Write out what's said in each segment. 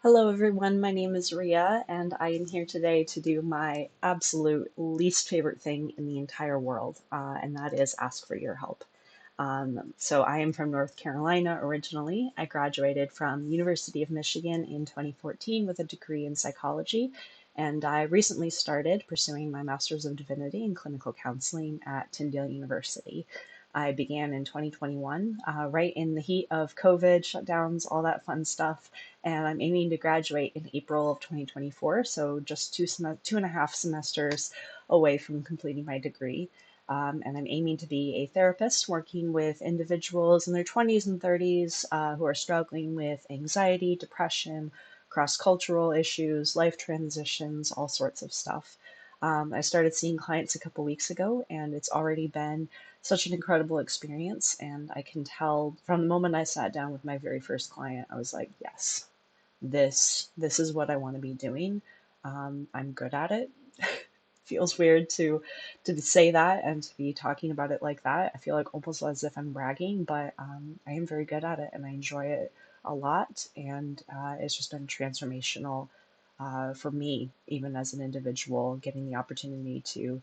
Hello, everyone. My name is Ria, and I am here today to do my absolute least favorite thing in the entire world, and that is ask for your help. So I am from North Carolina originally. I graduated from University of Michigan in 2014 with a degree in psychology, and I recently started pursuing my Master's of Divinity in Clinical Counselling at Tyndale University. I began in 2021, right in the heat of COVID, shutdowns, all that fun stuff, and I'm aiming to graduate in April of 2024, so just 2.5 semesters away from completing my degree. And I'm aiming to be a therapist working with individuals in their 20s and 30s who are struggling with anxiety, depression, cross cultural issues, life transitions, all sorts of stuff. I started seeing clients a couple weeks ago, and it's already been such an incredible experience. And I can tell from the moment I sat down with my very first client, I was like, yes, this is what I want to be doing. I'm good at it. Feels weird to say that and to be talking about it like that. I feel like almost as if I'm bragging, but I am very good at it and I enjoy it a lot. And it's just been transformational for me, even as an individual, getting the opportunity to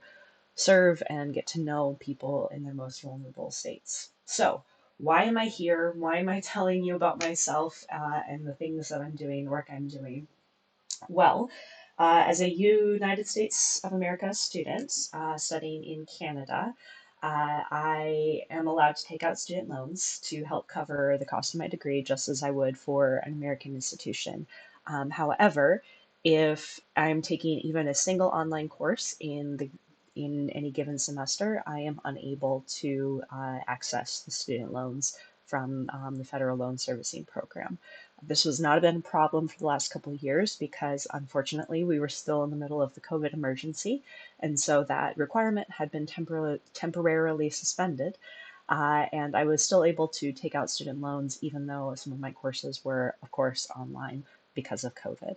serve and get to know people in their most vulnerable states. So, why am I here? Why am I telling you about myself and the things that I'm doing, work I'm doing? Well, as a United States of America student studying in Canada, I am allowed to take out student loans to help cover the cost of my degree, just as I would for an American institution. However, if I'm taking even a single online course in any given semester, I am unable to access the student loans from the federal loan servicing program. This has not been a problem for the last couple of years because unfortunately we were still in the middle of the COVID emergency, and so that requirement had been temporarily suspended. And I was still able to take out student loans even though some of my courses were, of course, online because of COVID.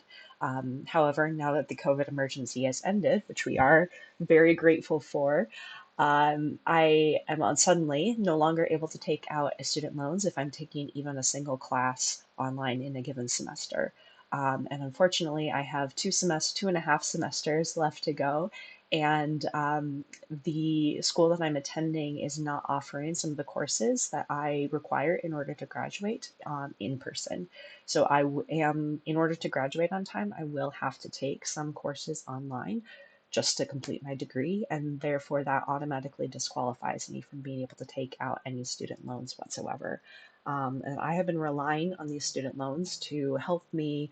However, now that the COVID emergency has ended, which we are very grateful for, I am suddenly no longer able to take out student loans if I'm taking even a single class online in a given semester. And unfortunately, I have 2.5 semesters left to go, and the school that I'm attending is not offering some of the courses that I require in order to graduate in person. So in order to graduate on time, I will have to take some courses online just to complete my degree, and therefore that automatically disqualifies me from being able to take out any student loans whatsoever. And I have been relying on these student loans to help me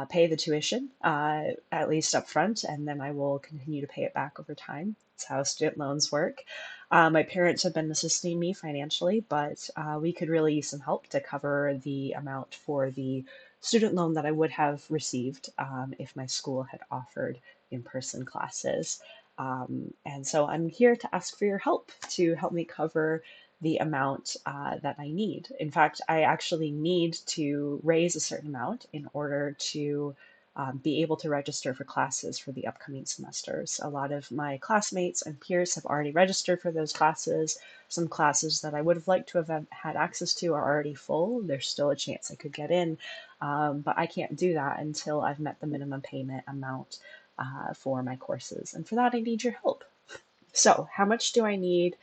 pay the tuition, at least up front, and then I will continue to pay it back over time. That's how student loans work. My parents have been assisting me financially, but we could really use some help to cover the amount for the student loan that I would have received if my school had offered in-person classes. And so I'm here to ask for your help to help me cover the amount that I need. In fact, I actually need to raise a certain amount in order to be able to register for classes for the upcoming semesters. A lot of my classmates and peers have already registered for those classes. Some classes that I would have liked to have had access to are already full. There's still a chance I could get in, but I can't do that until I've met the minimum payment amount for my courses. And for that, I need your help. So, how much do I need?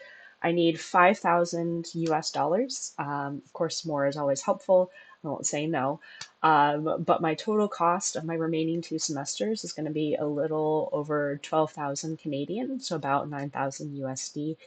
I need 5,000 US dollars. Of course, more is always helpful. I won't say no. But my total cost of my remaining 2 semesters is going to be a little over 12,000 Canadian, so about 9,000 USD.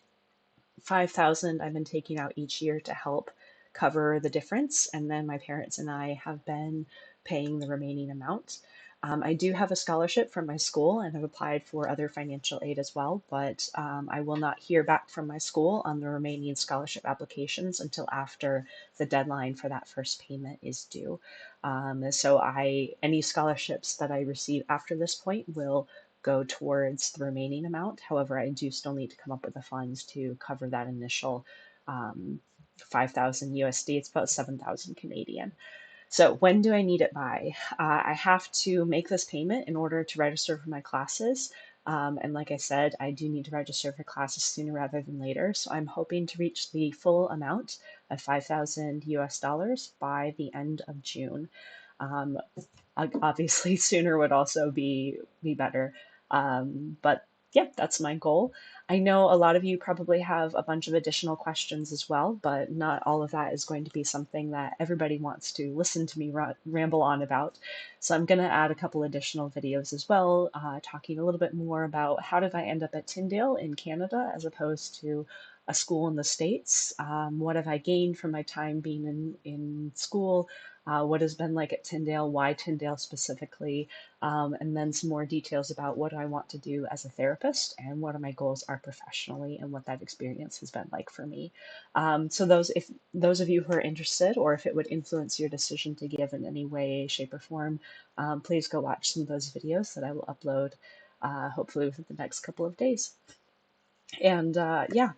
5,000 I've been taking out each year to help cover the difference, and then my parents and I have been paying the remaining amount. I do have a scholarship from my school and have applied for other financial aid as well, but I will not hear back from my school on the remaining scholarship applications until after the deadline for that first payment is due. Any scholarships that I receive after this point will go towards the remaining amount. However, I do still need to come up with the funds to cover that initial 5,000 USD. It's about 7,000 Canadian. So when do I need it by? I have to make this payment in order to register for my classes. And like I said, I do need to register for classes sooner rather than later. So I'm hoping to reach the full amount of 5,000 US dollars by the end of June. Um, obviously, sooner would also be better. But yeah, that's my goal. I know a lot of you probably have a bunch of additional questions as well, but not all of that is going to be something that everybody wants to listen to me ramble on about. So I'm going to add a couple additional videos as well, talking a little bit more about how did I end up at Tyndale in Canada as opposed to a school in the States. What have I gained from my time being in school? What has been like at Tyndale, why Tyndale specifically, and then some more details about what I want to do as a therapist and what my goals are professionally and what that experience has been like for me. So if those of you who are interested, or if it would influence your decision to give in any way, shape, or form, please go watch some of those videos that I will upload hopefully within the next couple of days. And yeah,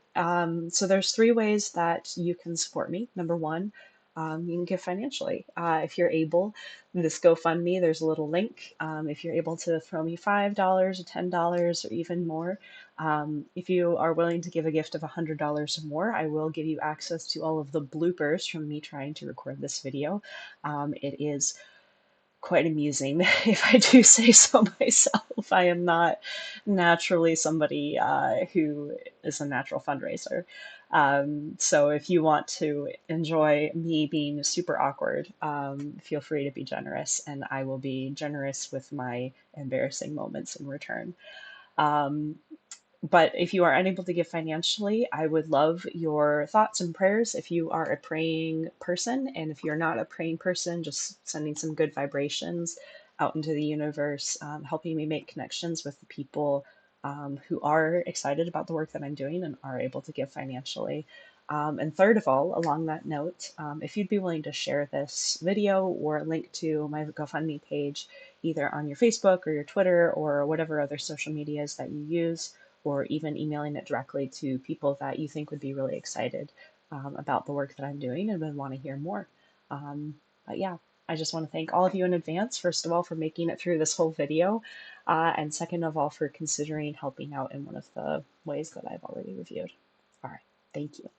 so there's three ways that you can support me. Number one, you can give financially. If you're able, this GoFundMe, there's a little link. If you're able to throw me $5 or $10 or even more, if you are willing to give a gift of $100 or more, I will give you access to all of the bloopers from me trying to record this video. It is quite amusing, if I do say so myself. I am not naturally somebody who is a natural fundraiser. So if you want to enjoy me being super awkward, feel free to be generous, and I will be generous with my embarrassing moments in return. Um, but if you are unable to give financially, I would love your thoughts and prayers if you are a praying person. And if you're not a praying person, just sending some good vibrations out into the universe, helping me make connections with the people who are excited about the work that I'm doing and are able to give financially. And third of all, along that note, if you'd be willing to share this video or link to my GoFundMe page, either on your Facebook or your Twitter or whatever other social medias that you use, or even emailing it directly to people that you think would be really excited about the work that I'm doing and would want to hear more. But yeah, I just want to thank all of you in advance, first of all, for making it through this whole video, and second of all, for considering helping out in one of the ways that I've already reviewed. All right, thank you.